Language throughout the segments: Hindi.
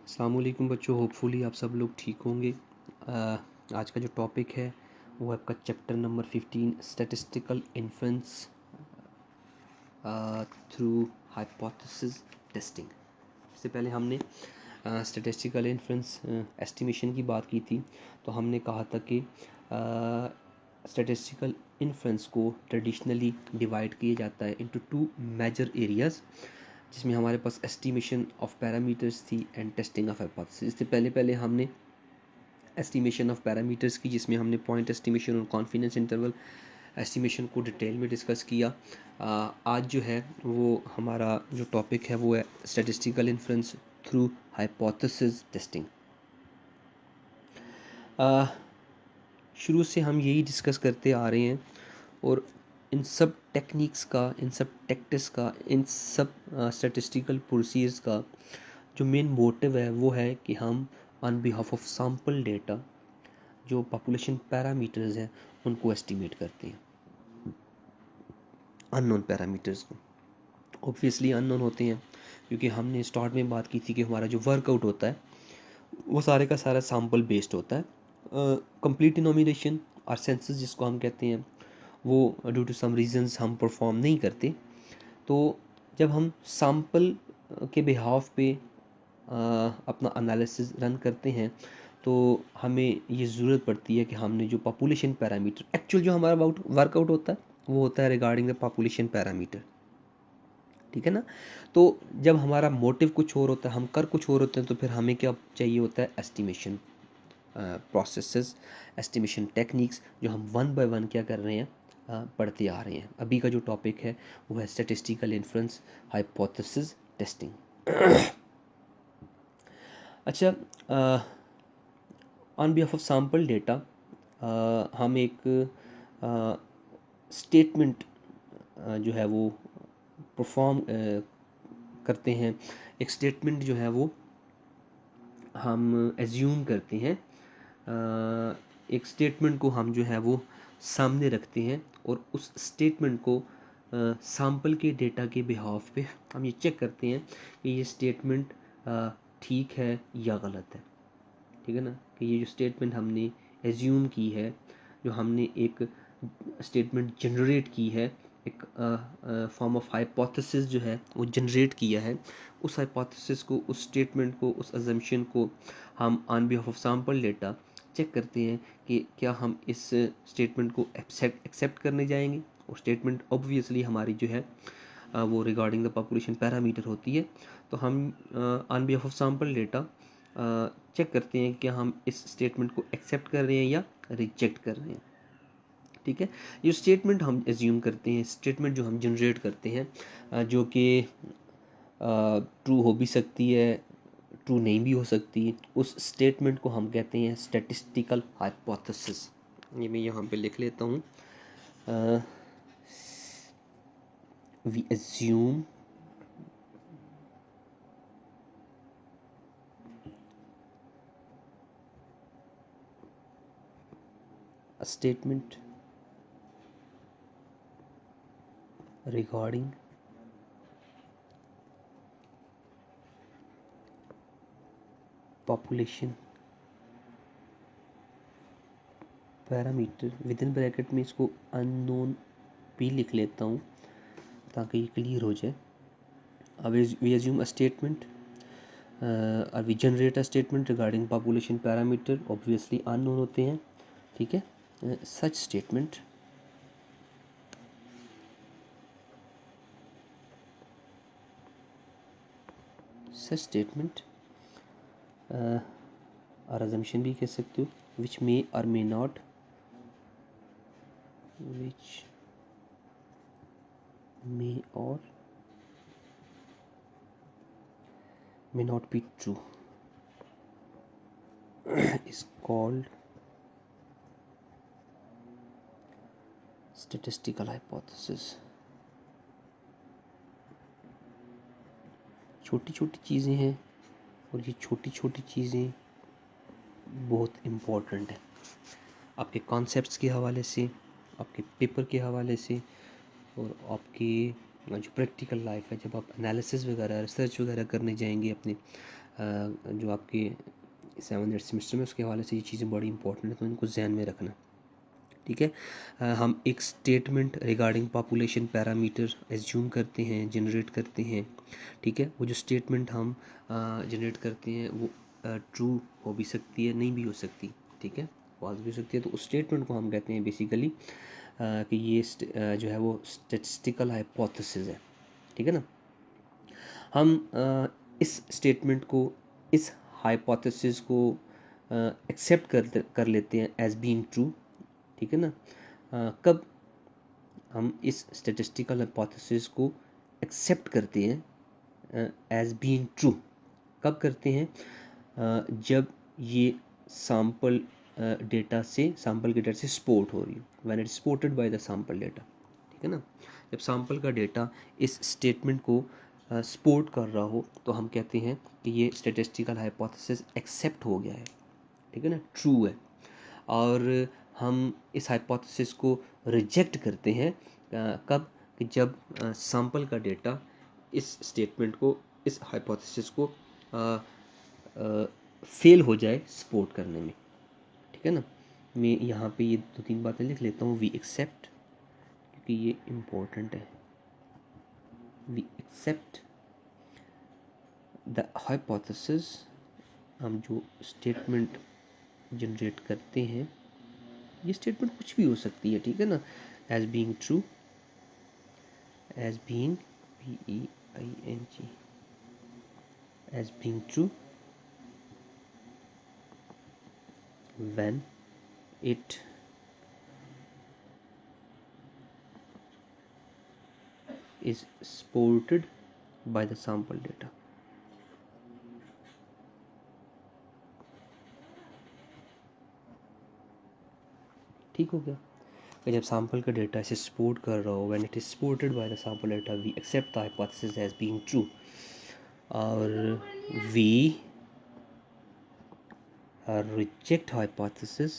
अस्सलामुअलैकुम बच्चों, होपफुली आप सब लोग ठीक होंगे। आज का जो टॉपिक है वो आपका chapter number 15 statistical inference through hypothesis testing. इससे पहले हमने स्टैटिस्टिकल इन्फरेंस एस्टिमेशन की बात की थी। तो हमने कहा था कि स्टैटिस्टिकल इन्फरेंस को ट्रेडिशनली डिवाइड किया जाता है इनटू टू मेजर एरियाज़, जिसमें हमारे पास एस्टिमेशन ऑफ पैरामीटर्स थी एंड टेस्टिंग ऑफ हाइपोथेसिस। इससे पहले हमने एस्टिमेशन ऑफ पैरामीटर्स की, जिसमें हमने पॉइंट एस्टिमेशन और कॉन्फिडेंस इंटरवल एस्टिमेशन को डिटेल में डिस्कस किया। आज जो है वो हमारा जो टॉपिक है वो है statistical inference through hypothesis testing. शुरू से हम यही डिस्कस करते आ रहे हैं और इन सब टेक्निक्स का, इन सब टैक्टिक्स का, इन सब स्टैटिस्टिकल प्रोसीजर्स का जो मेन मोटिव है वो है कि हम on behalf of sample data जो पॉपुलेशन पैरामीटर्स हैं उनको एस्टिमेट करते हैं। अननोन पैरामीटर्स को ऑब्वियसली अननोन होते हैं, क्योंकि हमने स्टार्ट में बात की थी कि हमारा जो वर्कआउट होता है वो सारे का सारा सैम्पल बेस्ड होता है। कंप्लीट डिनोमिनेशन और सेंसस जिसको हम कहते हैं वो ड्यू टू सम रीजंस हम परफॉर्म नहीं करते। तो जब हम सैम्पल के बिहाफ पे अपना एनालिसिस रन करते हैं तो हमें ये ज़रूरत पड़ती है कि हमने जो पॉपुलेशन पैरामीटर, एक्चुअल जो हमारा वर्कआउट होता है वो होता है रिगार्डिंग द पॉपुलेशन पैरामीटर, ठीक है ना। तो जब हमारा मोटिव कुछ और होता है, हम कर कुछ और होते हैं, तो फिर हमें क्या चाहिए होता है, एस्टिमेशन प्रोसेसेस, एस्टिमेशन टेक्निक्स, जो हम वन बाय वन क्या कर रहे हैं, पढ़ते आ रहे हैं। अभी का जो टॉपिक है वो है स्टैटिस्टिकल इन्फ्रेंस हाइपोथेसिस टेस्टिंग। अच्छा, on behalf of sample data हम एक स्टेटमेंट जो है वो परफॉर्म करते हैं। एक स्टेटमेंट जो है वो हम एज्यूम करते हैं, एक स्टेटमेंट को हम जो है वो सामने रखते हैं और उस स्टेटमेंट को सैम्पल के डेटा के बिहाफ पे हम ये चेक करते हैं कि ये स्टेटमेंट ठीक है या गलत है, ठीक है ना। कि ये जो स्टेटमेंट हमने एज्यूम की है, जो हमने एक स्टेटमेंट जनरेट की है, एक फॉर्म ऑफ हाइपोथेसिस जो है वो जनरेट किया है, उस हाइपोथेसिस को, उस स्टेटमेंट को, उस अजम्पशन को हम on behalf of sample data check करते हैं कि क्या हम इस स्टेटमेंट को एक्सेप्ट करने जाएंगे। और स्टेटमेंट ऑब्वियसली हमारी जो है वो रिगार्डिंग द पॉपुलेशन पैरामीटर होती है। तो हम on behalf of sample data check करते हैं कि हम इस स्टेटमेंट को एक्सेप्ट कर रहे हैं या रिजेक्ट कर रहे हैं, ठीक है। ये स्टेटमेंट हम एज्यूम करते हैं, स्टेटमेंट जो हम जनरेट करते हैं, जो कि ट्रू हो भी सकती है, ट्रू नहीं भी हो सकती, उस स्टेटमेंट को हम कहते हैं स्टैटिस्टिकल हाइपोथेसिस। ये मैं यहाँ पे लिख लेता हूँ। We assume a statement regarding population parameter, with in bracket में इसको अननोन भी लिख लेता हूँ ताकि ये क्लियर हो जाए। अब वी एज्यूम अ स्टेटमेंट और we generate a statement regarding population parameter, obviously unknown होते हैं, ठीक है। सच स्टेटमेंट और assumption भी कह सकते हो, which may or may not be true is called statistical hypothesis। छोटी छोटी चीज़ें हैं और ये छोटी छोटी चीज़ें बहुत इम्पोर्टेंट है आपके कॉन्सेप्ट्स के हवाले से, आपके पेपर के हवाले से, और आपकी जो प्रैक्टिकल लाइफ है, जब आप एनालिसिस वगैरह, रिसर्च वगैरह करने जाएंगे अपने जो आपके 7th सेमेस्टर में, उसके हवाले से ये चीज़ें बड़ी इंपॉर्टेंट है, तो इनको जहन में रखना। ठीक है, हम एक statement regarding population parameter assume करते हैं, जनरेट करते हैं। ठीक है, वो जो स्टेटमेंट हम जनरेट करते हैं वो ट्रू हो भी सकती है, नहीं भी हो सकती। ठीक है, फॉल्स भी हो सकती है। तो उस स्टेटमेंट को हम कहते हैं बेसिकली कि ये जो है वो स्टैटिस्टिकल हाइपोथेसिस है। ठीक है ना, हम इस स्टेटमेंट को, इस हाइपोथेसिस को एक्सेप्ट कर लेते हैं एज बीइंग ट्रू। ठीक है ना, कब हम इस स्टैटिस्टिकल हाइपोथेसिस को एक्सेप्ट करते हैं एज बीइंग ट्रू, कब करते हैं? जब ये सैंपल डेटा से सपोर्ट हो रही हो, when it supported by the sample data. ठीक है ना, जब सैंपल का डेटा इस स्टेटमेंट को सपोर्ट कर रहा हो तो हम कहते हैं कि ये स्टैटिस्टिकल हाइपोथेसिस एक्सेप्ट हो गया है। ठीक है ना, ट्रू है। और हम इस हाइपोथेसिस को रिजेक्ट करते हैं कब? कि जब सैंपल का डेटा इस स्टेटमेंट को, इस हाइपोथेसिस को फेल हो जाए सपोर्ट करने में। ठीक है ना, मैं यहाँ पे ये 2-3 बातें लिख लेता हूँ। वी एक्सेप्ट, क्योंकि ये इम्पोर्टेंट है। वी एक्सेप्ट द हाइपोथेसिस, हम जो स्टेटमेंट जनरेट करते हैं, ये स्टेटमेंट कुछ भी हो सकती है। ठीक है ना, as being true, as being PEING, as being true when it is supported by the sample data। ठीक हो गया, कि जब सैंपल का डेटा इसे सपोर्ट कर रहा हो, when it is supported by the sample data, we accept the hypothesis as being true, और वी रिजेक्ट हाइपोथेसिस।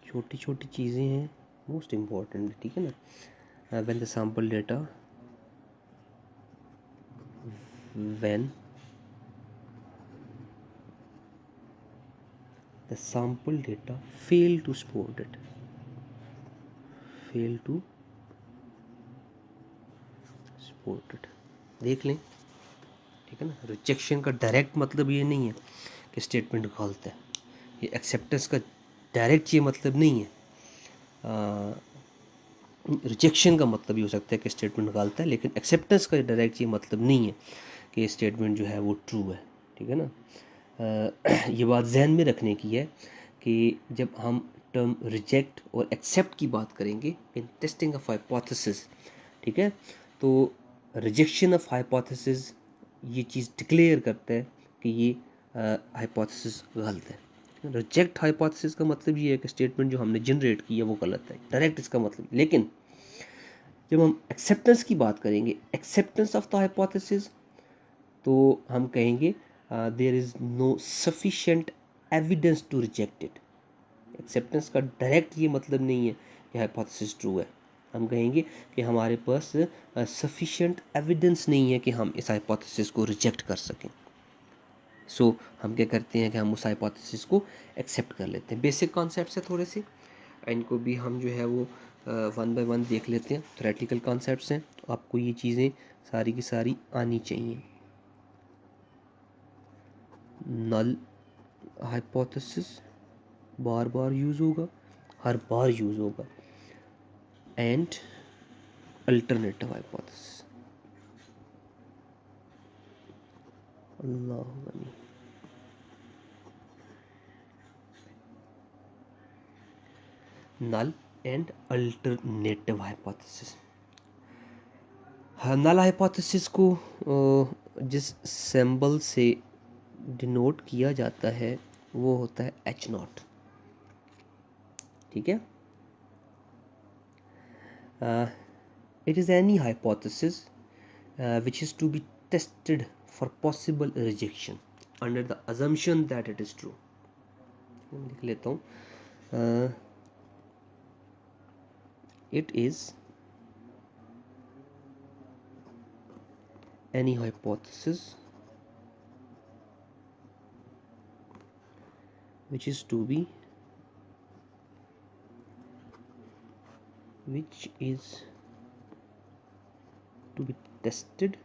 छोटी छोटी चीज़ें हैं, मोस्ट इम्पॉर्टेंट। ठीक है ना, when the sample data, when the sample data fail to support it, fail to support it। देख लें। ठीक है ना, रिजेक्शन का डायरेक्ट मतलब ये नहीं है कि स्टेटमेंट गलत है, ये एक्सेप्टेंस का डायरेक्ट ये मतलब नहीं है। रिजेक्शन का मतलब ये हो सकता है कि स्टेटमेंट गलत है, लेकिन एक्सेप्टेंस का डायरेक्ट ये मतलब नहीं है कि ये स्टेटमेंट जो है वो ट्रू है। ठीक है ना, ये बात जहन में रखने की है कि जब हम टर्म रिजेक्ट और एक्सेप्ट की बात करेंगे इन टेस्टिंग ऑफ हाइपोथेसिस, ठीक है, तो रिजेक्शन ऑफ हाइपोथेसिस ये चीज़ डिक्लेयर करता है कि ये हाइपोथेसिस गलत है। रिजेक्ट हाइपोथेसिस का मतलब ये है कि स्टेटमेंट जो हमने जनरेट की है वो गलत है, डायरेक्ट इसका मतलब। लेकिन जब हम एक्सेप्टेंस की बात करेंगे, एक्सेप्टेंस ऑफ द हाइपोथेसिस, तो हम कहेंगे there is no sufficient evidence to reject it. Acceptance का डायरेक्ट ये मतलब नहीं है कि हाइपोथेसिस ट्रू है। हम कहेंगे कि हमारे पास सफिशिएंट एविडेंस नहीं है कि हम इस हाइपोथेसिस को रिजेक्ट कर सकें। सो हम क्या करते हैं कि हम उस हाइपोथेसिस को एक्सेप्ट कर लेते हैं। बेसिक कॉन्सेप्ट्स है थोड़े से, इनको भी हम जो है वो वन बाय वन देख लेते हैं। थ्योरेटिकल कॉन्सेप्ट्स हैं, तो आपको ये चीज़ें सारी की सारी आनी चाहिए। नल हाइपोथेसिस बार बार यूज़ होगा, हर बार यूज़ होगा। एंड अल्टरनेटिव हाइपोथेसिस, अल्लाह, null and alternative hypothesis. Null hypothesis को जिस सिंबल से डिनोट किया जाता है वो होता है H0। ठीक है, it is any hypothesis which is to be tested for possible rejection under the assumption that it is true। लिख लेता हूँ, it is any hypothesis which is to be tested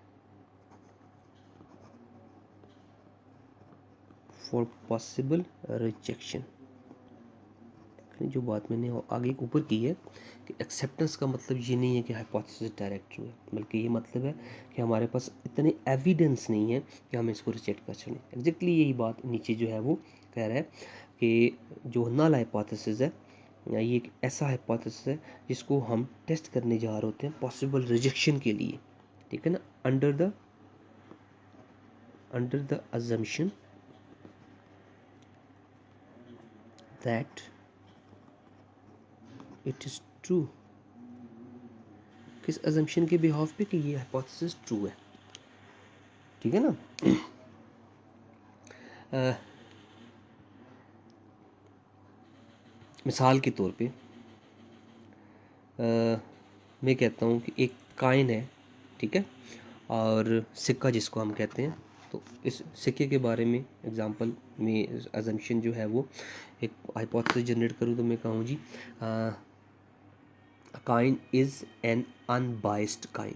for possible rejection। जो बात मैंने आगे ऊपर की है कि एक्सेप्टेंस का मतलब ये नहीं है कि हाइपोथेसिस डायरेक्ट ट्रू है, बल्कि ये मतलब है कि हमारे पास इतने एविडेंस नहीं है कि हम इसको रिजेक्ट कर सकें। एग्जैक्टली यही बात नीचे जो है वो कह रहा है कि जो नल हाइपोथेसिस है, ये एक ऐसा हाइपोथेसिस है जिसको हम टेस्ट करने जा रहे होते हैं पॉसिबल रिजेक्शन के लिए, ठीक है ना, under the assumption that it is true। किस assumption के बिहाफ पे कि ये हाइपोथेसिस ट्रू है, ठीक है ना। मिसाल के तौर पे मैं कहता हूँ कि एक कॉइन है, ठीक है, और सिक्का जिसको हम कहते हैं, तो इस सिक्के के बारे में एग्जांपल में अजम्पशन जो है वो एक हाइपोथेसिस जनरेट करूँ तो मैं कहूँ जी coin is an unbiased coin,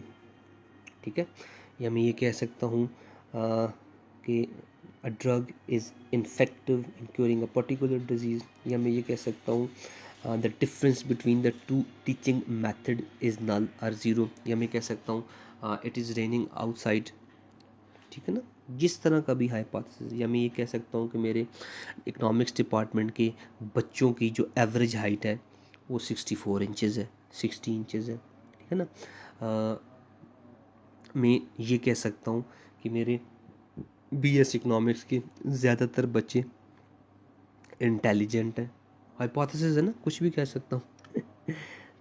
ठीक है, या मैं ये कह सकता हूँ कि a drug is ineffective in curing a particular disease, या मैं ये कह सकता हूँ the difference between the two teaching method is null और ज़ीरो, या मैं कह सकता हूँ इट इज़ रेनिंग आउटसाइड, ठीक है ना। जिस तरह का भी हाइपोथेसिस, या मैं ये कह सकता हूँ कि मेरे इकोनॉमिक्स डिपार्टमेंट के बच्चों की जो एवरेज हाइट है वो 64 इंचज़ है, 60 इंचज़ है, ठीक है ना। मैं ये कह सकता हूँ कि मेरे BS इकोनॉमिक्स के ज़्यादातर बच्चे इंटेलिजेंट हैं। हाइपोथेसिस है ना, कुछ भी कह सकता हूँ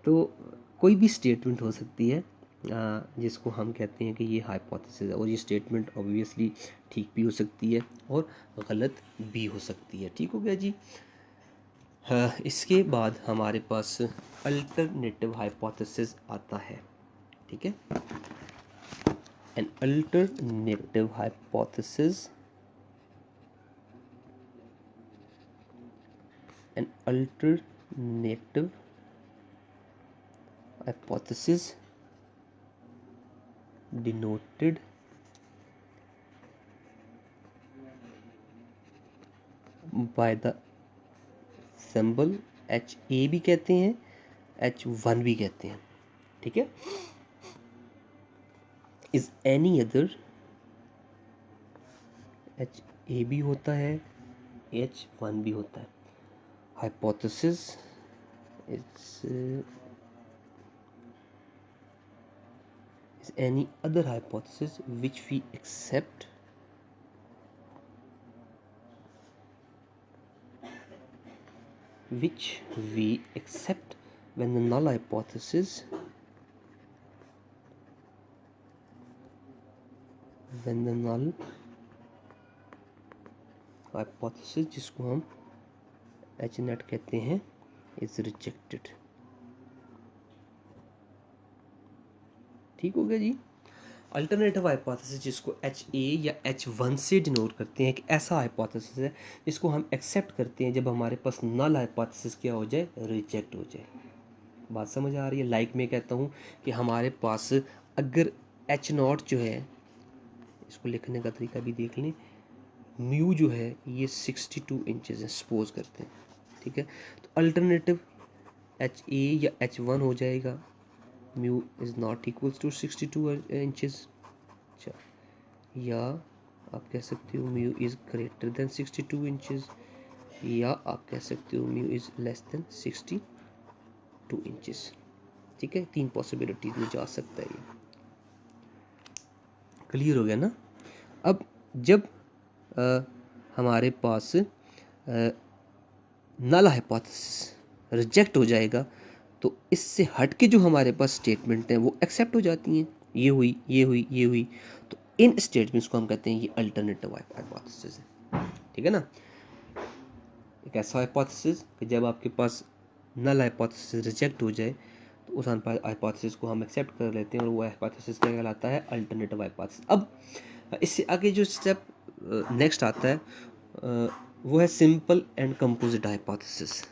तो कोई भी स्टेटमेंट हो सकती है जिसको हम कहते हैं कि ये हाइपोथेसिस है, और ये स्टेटमेंट ऑब्वियसली ठीक भी हो सकती है और गलत भी हो सकती है, ठीक हो गया जी। इसके बाद हमारे पास अल्टरनेटिव हाइपोथेसिस आता है, ठीक है। An alternative hypothesis denoted by the symbol HA भी कहते हैं, H1 भी कहते हैं, ठीक है। is any other, HA भी होता है, H1 भी होता है। hypothesis is any other hypothesis which we accept when the null hypothesis जिसको हम H नेट कहते हैं is rejected, ठीक हो गया जी। अल्टरनेटिव हाइपोथेसिस जिसको HA या H1 से डिनोट करते हैं, एक ऐसा हाइपोथेसिस है जिसको हम एक्सेप्ट करते हैं जब हमारे पास नल हाइपोथेसिस क्या हो जाए, रिजेक्ट हो जाए। बात समझ आ रही है। लाइक मैं कहता हूँ कि हमारे पास अगर H0 जो है, इसको लिखने का तरीका भी देख लें, म्यू जो है ये 62 इंचज़ है, सपोज करते हैं, ठीक है। तो अल्टरनेटिव HA या H1 हो जाएगा mu is not equals to 62 inches, अच्छा, या आप कह सकते हो mu is greater than 62 inches, या आप कह सकते हो mu is less than 62 inches, ठीक है। 3 पॉसिबिलिटीज में जा सकता है ये, क्लियर हो गया ना। अब जब हमारे पास नल हाइपोथेसिस रिजेक्ट हो जाएगा तो इससे हट के जो हमारे पास स्टेटमेंट हैं वो एक्सेप्ट हो जाती हैं, ये हुई, ये हुई, ये हुई, तो इन स्टेटमेंट्स को हम कहते हैं ये अल्टरनेटिव हाइपोथेसिस है, ठीक है ना। एक ऐसा हाइपोथेसिस कि जब आपके पास नल हाइपोथेसिस रिजेक्ट हो जाए तो उस हाइपोथेसिस को हम एक्सेप्ट कर लेते हैं और वो हाइपोथेसिस क्या कहलाता है, अल्टरनेटिव हाइपोथेसिस। अब इससे आगे जो स्टेप नेक्स्ट आता है वो है सिंपल एंड कंपोजिट हाइपोथेसिस।